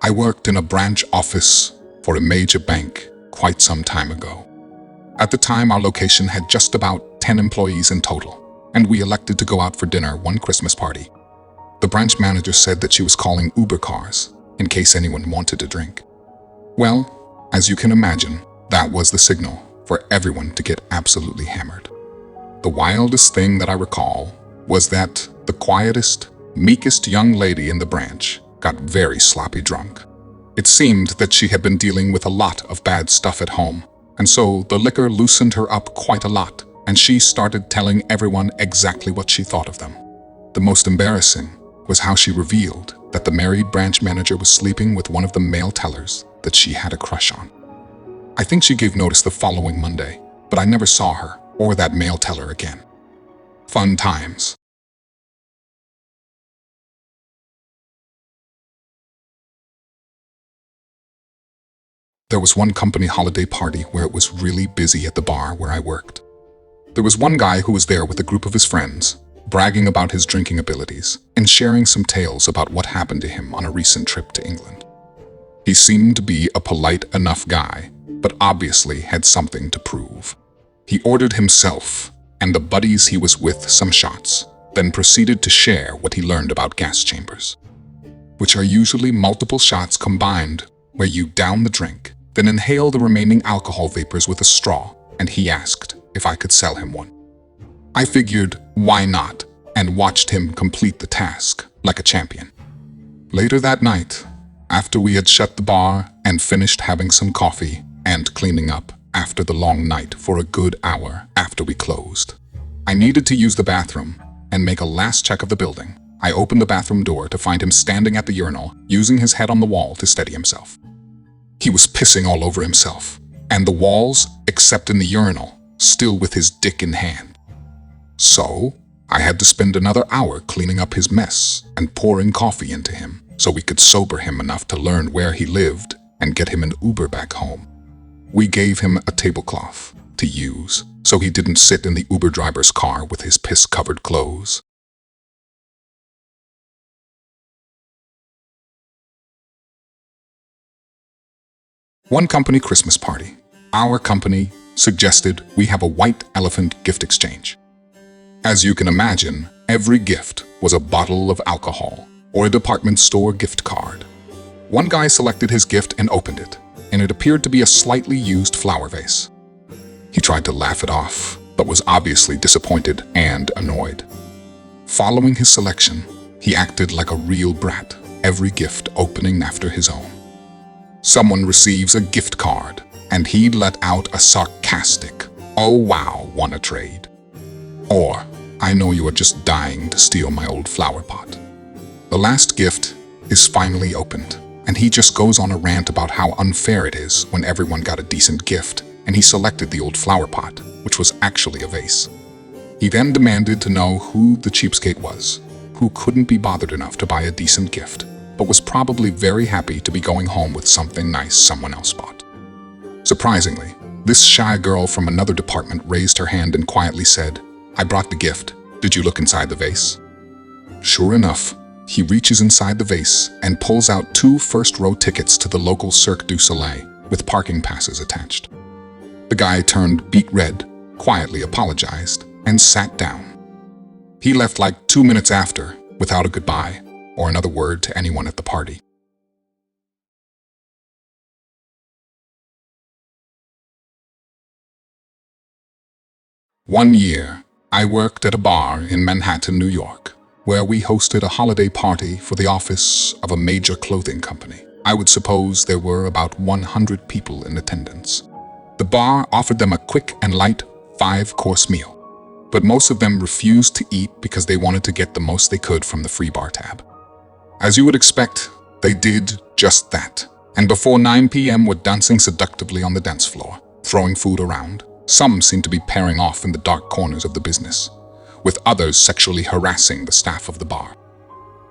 I worked in a branch office for a major bank quite some time ago. At the time, our location had just about 10 employees in total, and we elected to go out for dinner one Christmas party. The branch manager said that she was calling Uber cars in case anyone wanted to drink. Well, as you can imagine, that was the signal for everyone to get absolutely hammered. The wildest thing that I recall was that the quietest, meekest young lady in the branch got very sloppy drunk. It seemed that she had been dealing with a lot of bad stuff at home, and so the liquor loosened her up quite a lot, and she started telling everyone exactly what she thought of them. The most embarrassing was how she revealed that the married branch manager was sleeping with one of the male tellers that she had a crush on. I think she gave notice the following Monday, but I never saw her or that male teller again. Fun times. There was one company holiday party where it was really busy at the bar where I worked. There was one guy who was there with a group of his friends, bragging about his drinking abilities and sharing some tales about what happened to him on a recent trip to England. He seemed to be a polite enough guy, but obviously had something to prove. He ordered himself and the buddies he was with some shots, then proceeded to share what he learned about gas chambers, which are usually multiple shots combined where you down the drink, then inhale the remaining alcohol vapors with a straw, and he asked if I could sell him one. I figured, why not, and watched him complete the task like a champion. Later that night, after we had shut the bar and finished having some coffee and cleaning up after the long night for a good hour after we closed, I needed to use the bathroom and make a last check of the building. I opened the bathroom door to find him standing at the urinal, using his head on the wall to steady himself. He was pissing all over himself, and the walls, except in the urinal, still with his dick in hand. So, I had to spend another hour cleaning up his mess and pouring coffee into him so we could sober him enough to learn where he lived and get him an Uber back home. We gave him a tablecloth to use so he didn't sit in the Uber driver's car with his piss-covered clothes. One company Christmas party. Our company suggested we have a white elephant gift exchange. As you can imagine, every gift was a bottle of alcohol or a department store gift card. One guy selected his gift and opened it, and it appeared to be a slightly used flower vase. He tried to laugh it off, but was obviously disappointed and annoyed. Following his selection, he acted like a real brat, every gift opening after his own. Someone receives a gift card, and he'd let out a sarcastic, "Oh wow, wanna trade?" Or, "I know you are just dying to steal my old flower pot." The last gift is finally opened, and he just goes on a rant about how unfair it is when everyone got a decent gift, and he selected the old flower pot, which was actually a vase. He then demanded to know who the cheapskate was, who couldn't be bothered enough to buy a decent gift, but was probably very happy to be going home with something nice someone else bought. Surprisingly, this shy girl from another department raised her hand and quietly said, "I brought the gift. Did you look inside the vase?" Sure enough, he reaches inside the vase and pulls out 2 first-row tickets to the local Cirque du Soleil with parking passes attached. The guy turned beet red, quietly apologized, and sat down. He left like 2 minutes after, without a goodbye or another word to anyone at the party. One year, I worked at a bar in Manhattan, New York, where we hosted a holiday party for the office of a major clothing company. I would suppose there were about 100 people in attendance. The bar offered them a quick and light 5-course meal, but most of them refused to eat because they wanted to get the most they could from the free bar tab. As you would expect, they did just that, and before 9 p.m. were dancing seductively on the dance floor, throwing food around. Some seemed to be pairing off in the dark corners of the business, with others sexually harassing the staff of the bar.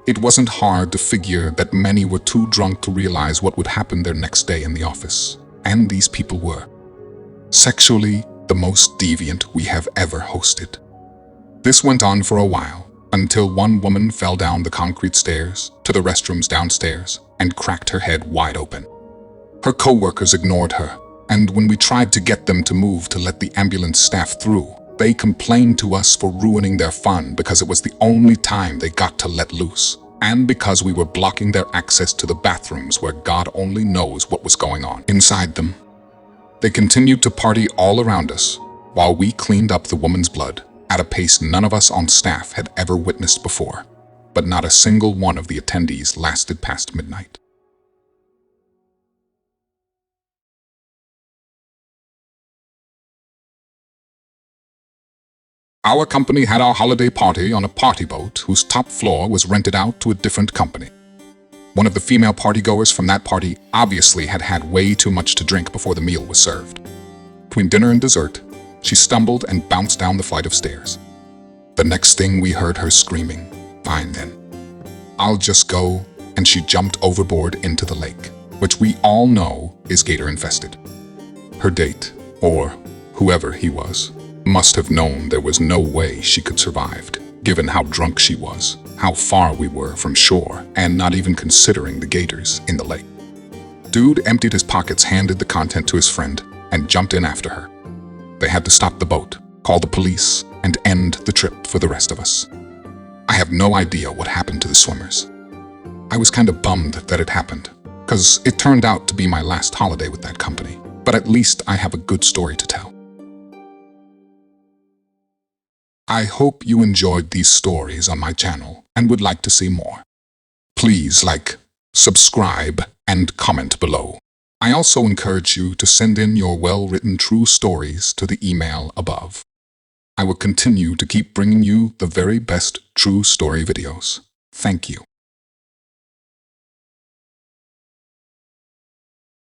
It wasn't hard to figure that many were too drunk to realize what would happen their next day in the office, and these people were sexually the most deviant we have ever hosted. This went on for a while, until one woman fell down the concrete stairs to the restrooms downstairs and cracked her head wide open. Her co-workers ignored her, and when we tried to get them to move to let the ambulance staff through, they complained to us for ruining their fun because it was the only time they got to let loose, and because we were blocking their access to the bathrooms where God only knows what was going on inside them. They continued to party all around us while we cleaned up the woman's blood at a pace none of us on staff had ever witnessed before, but not a single one of the attendees lasted past midnight. Our company had our holiday party on a party boat whose top floor was rented out to a different company. One of the female partygoers from that party obviously had had way too much to drink before the meal was served. Between dinner and dessert, she stumbled and bounced down the flight of stairs. The next thing we heard her screaming, "Fine then, I'll just go," and she jumped overboard into the lake, which we all know is gator infested. Her date, or whoever he was, must have known there was no way she could survive, given how drunk she was, how far we were from shore, and not even considering the gators in the lake. Dude emptied his pockets, handed the content to his friend, and jumped in after her. They had to stop the boat, call the police, and end the trip for the rest of us. I have no idea what happened to the swimmers. I was kind of bummed that it happened, because it turned out to be my last holiday with that company, but at least I have a good story to tell. I hope you enjoyed these stories on my channel and would like to see more. Please like, subscribe, and comment below. I also encourage you to send in your well-written true stories to the email above. I will continue to keep bringing you the very best true story videos. Thank you.